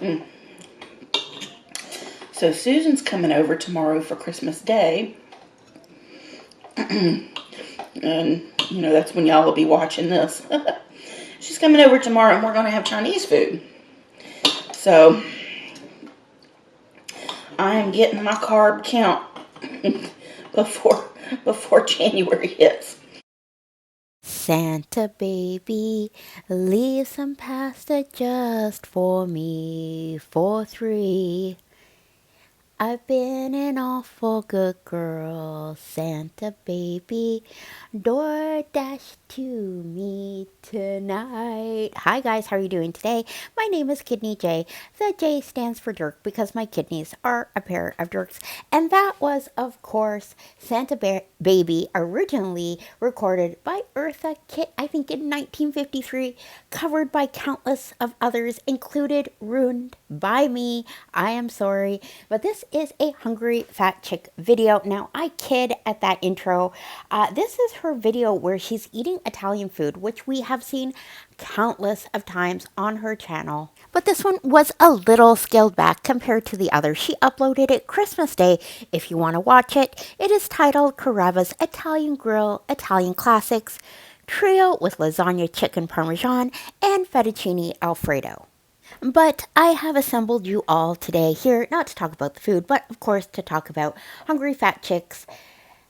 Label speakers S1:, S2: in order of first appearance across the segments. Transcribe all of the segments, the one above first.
S1: Mm. So Susan's coming over tomorrow for Christmas Day. And, that's when y'all will be watching this. She's coming over tomorrow and we're going to have Chinese food. So, I am getting my carb count before January hits.
S2: Santa baby, leave some pasta just for me, for 3. I've been an awful good girl, Santa baby. DoorDash to me tonight. Hi guys, how are you doing today? My name is Kidneyjay. The J stands for Dirk because my kidneys are a pair of dirks. And that was, of course, Santa Baby, originally recorded by Eartha Kitt, I think in 1953, covered by countless of others, included ruined by me. I am sorry, but this is a Hungry Fat Chick video. Now, I kid at that intro. This is her video where she's eating Italian food, which we have seen countless of times on her channel. But this one was a little scaled back compared to the others. She uploaded it Christmas Day. If you want to watch it, it is titled Carava's Italian Grill Italian Classics Trio with Lasagna Chicken Parmesan and Fettuccine Alfredo. But I have assembled you all today here, not to talk about the food, but of course to talk about Hungry Fat Chick's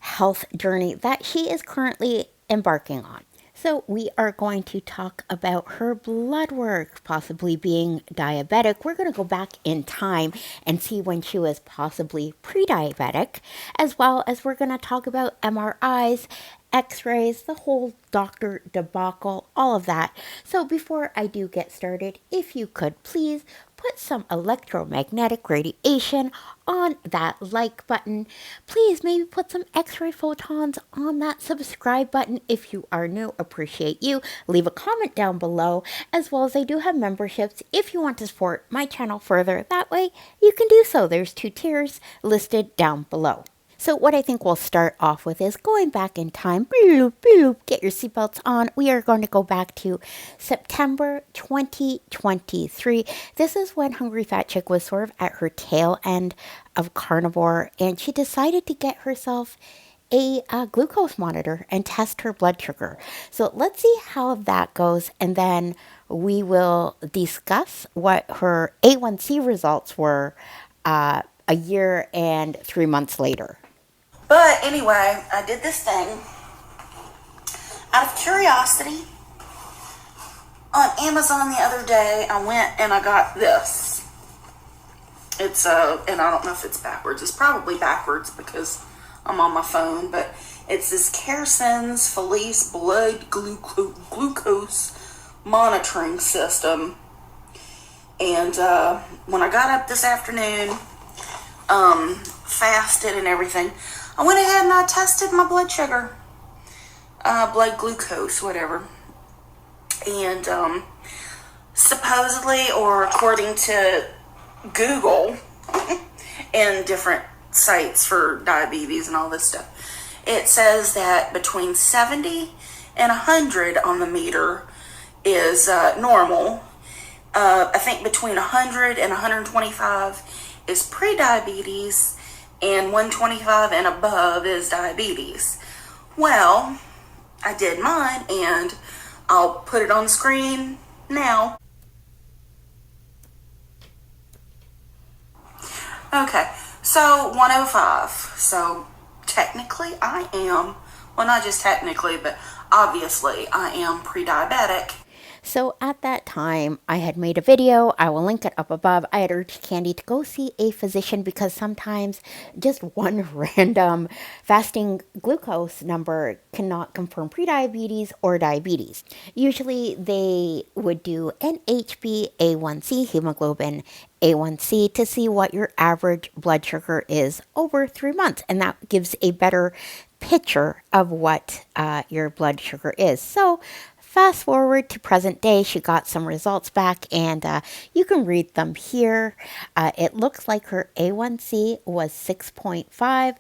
S2: health journey that she is currently embarking on. So we are going to talk about her blood work, possibly being diabetic. We're going to go back in time and see when she was possibly pre-diabetic, as well as we're going to talk about MRIs, x-rays, the whole doctor debacle, all of that. So before I do get started, if you could please put some electromagnetic radiation on that like button. Please maybe put some x-ray photons on that subscribe button. If you are new, appreciate you. Leave a comment down below, as well as I do have memberships if you want to support my channel further. That way you can do so. There's 2 tiers listed down below. So what I think we'll start off with is going back in time. Get your seatbelts on. We are going to go back to September 2023. This is when Hungry Fat Chick was sort of at her tail end of carnivore, and she decided to get herself a glucose monitor and test her blood sugar. So let's see how that goes, and then we will discuss what her A1C results were a year and 3 months later.
S1: But anyway, I did this thing out of curiosity. On Amazon the other day, I went and I got this. It's and I don't know if it's backwards. It's probably backwards because I'm on my phone, but it's this Caresense Felice blood glucose monitoring system. And when I got up this afternoon, fasted and everything, I went ahead and I tested my blood sugar, blood glucose, whatever. And supposedly, or according to Google and different sites for diabetes and all this stuff, it says that between 70 and 100 on the meter is normal. I think between 100 and 125 is pre-diabetes, and 125 and above is diabetes. Well, I did mine, and I'll put it on the screen now. Okay, so 105. So technically I am, well, not just technically, but obviously I am pre-diabetic.
S2: So at that time, I had made a video. I will link it up above. I had urged Candy to go see a physician because sometimes just one random fasting glucose number cannot confirm prediabetes or diabetes. Usually they would do an HbA1c, hemoglobin A1c, to see what your average blood sugar is over 3 months. And that gives a better picture of what your blood sugar is. So fast forward to present day, she got some results back, and you can read them here. It looks like her A1C was 6.5,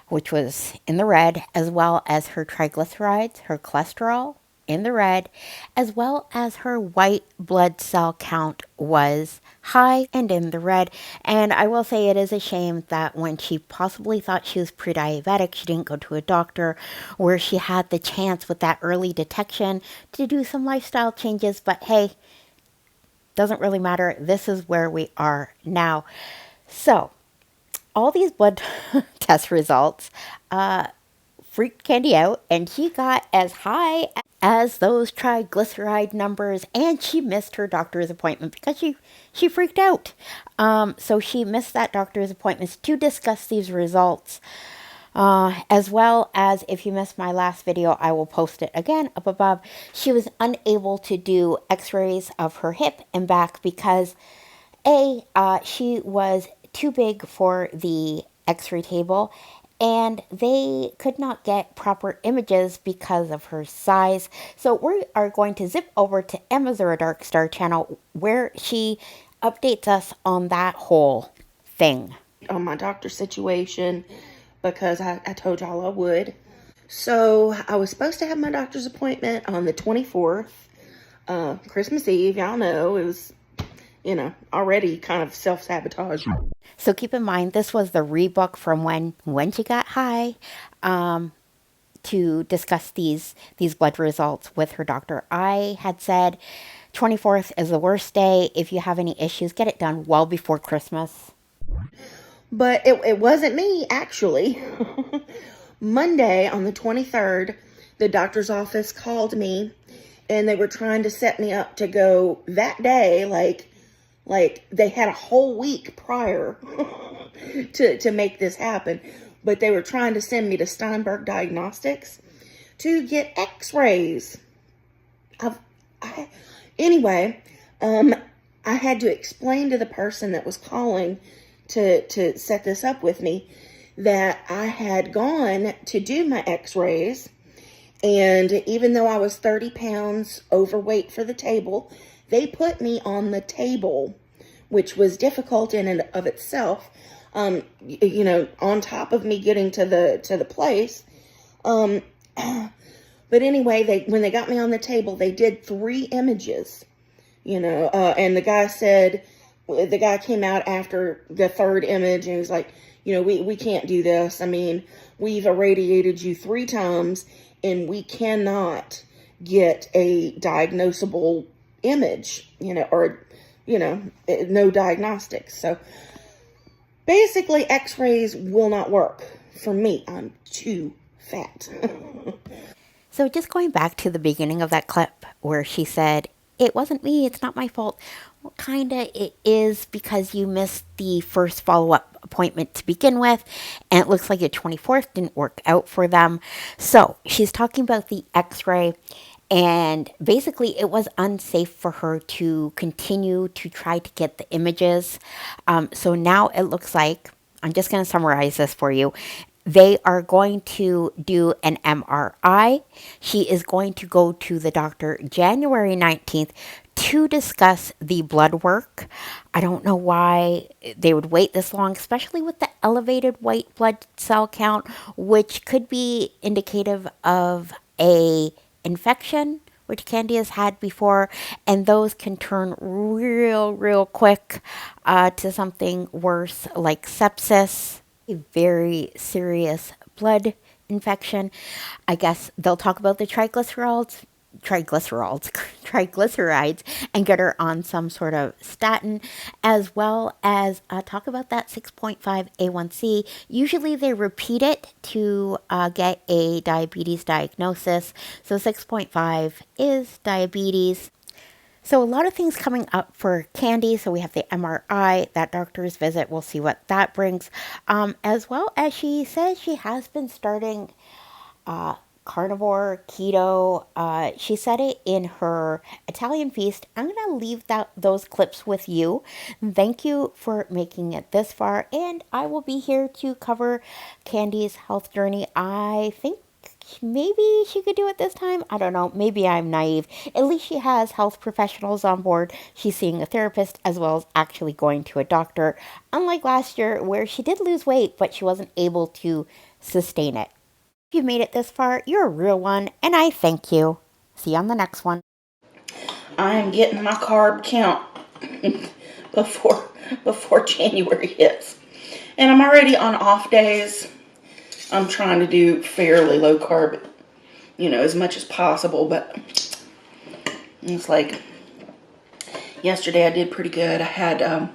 S2: which was in the red, as well as her triglycerides, her cholesterol, in the red, as well as her white blood cell count was high and in the red. And I will say it is a shame that when she possibly thought she was pre-diabetic, she didn't go to a doctor where she had the chance with that early detection to do some lifestyle changes. But hey, doesn't really matter. This is where we are now. So, all these blood test results freaked Candy out, and she got as high as those triglyceride numbers, and she missed her doctor's appointment because she freaked out. So she missed that doctor's appointment to discuss these results. As well as, if you missed my last video, I will post it again up above. She was unable to do x-rays of her hip and back because she was too big for the x-ray table, and they could not get proper images because of her size. So we are going to zip over to Emma's or a Dark Star channel where she updates us on that whole thing.
S1: On my doctor situation, because I told y'all I would. So I was supposed to have my doctor's appointment on the 24th, Christmas Eve. Y'all know it was, already kind of self-sabotage.
S2: So keep in mind, this was the rebook from when she got high to discuss these blood results with her doctor. I had said 24th is the worst day. If you have any issues, get it done well before Christmas.
S1: But it wasn't me, actually. Monday on the 23rd, the doctor's office called me, and they were trying to set me up to go that day, like they had a whole week prior to make this happen. But they were trying to send me to Steinberg Diagnostics to get x-rays. Anyway, I had to explain to the person that was calling to set this up with me that I had gone to do my x-rays, and even though I was 30 pounds overweight for the table, they put me on the table, which was difficult in and of itself. On top of me getting to the place. But anyway, when they got me on the table, they did 3 images, and the guy came out after the 3rd image and was like, we can't do this. I mean, we've irradiated you 3 times and we cannot get a diagnosable image, no diagnostics. So basically, x-rays will not work for me. I'm too fat.
S2: So just going back to the beginning of that clip where she said, it wasn't me, it's not my fault. Well, kinda it is, because you missed the first follow-up appointment to begin with, and it looks like the 24th didn't work out for them. So she's talking about the x-ray, and basically it was unsafe for her to continue to try to get the images. So now it looks like, I'm just going to summarize this for you. They are going to do an MRI. She is going to go to the doctor January 19th to discuss the blood work. I don't know why they would wait this long, especially with the elevated white blood cell count, which could be indicative of a infection, which Candy has had before, and those can turn real quick to something worse like sepsis, a very serious blood infection. I guess they'll talk about the triglycerides and get her on some sort of statin, as well as talk about that 6.5 A1C. Usually they repeat it to get a diabetes diagnosis. So 6.5 is diabetes. So a lot of things coming up for Candy. So we have the MRI, that doctor's visit. We'll see what that brings. As well as she says she has been starting carnivore, keto. She said it in her Italian feast. I'm going to leave those clips with you. Thank you for making it this far, and I will be here to cover Candy's health journey. I think maybe she could do it this time. I don't know. Maybe I'm naive. At least she has health professionals on board. She's seeing a therapist as well as actually going to a doctor. Unlike last year where she did lose weight, but she wasn't able to sustain it. If you made it this far, you're a real one, and I thank you. See you on the next one.
S1: I am getting my carb count before January hits. And I'm already on off days. I'm trying to do fairly low carb, as much as possible, but it's like yesterday I did pretty good. I had,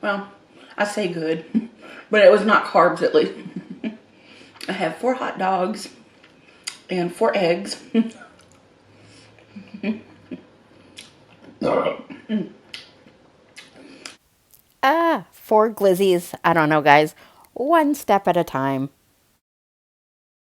S1: well, I say good, but it was not carbs at least. I had 4 hot dogs and 4 eggs.
S2: For glizzies, I don't know, guys. One step at a time.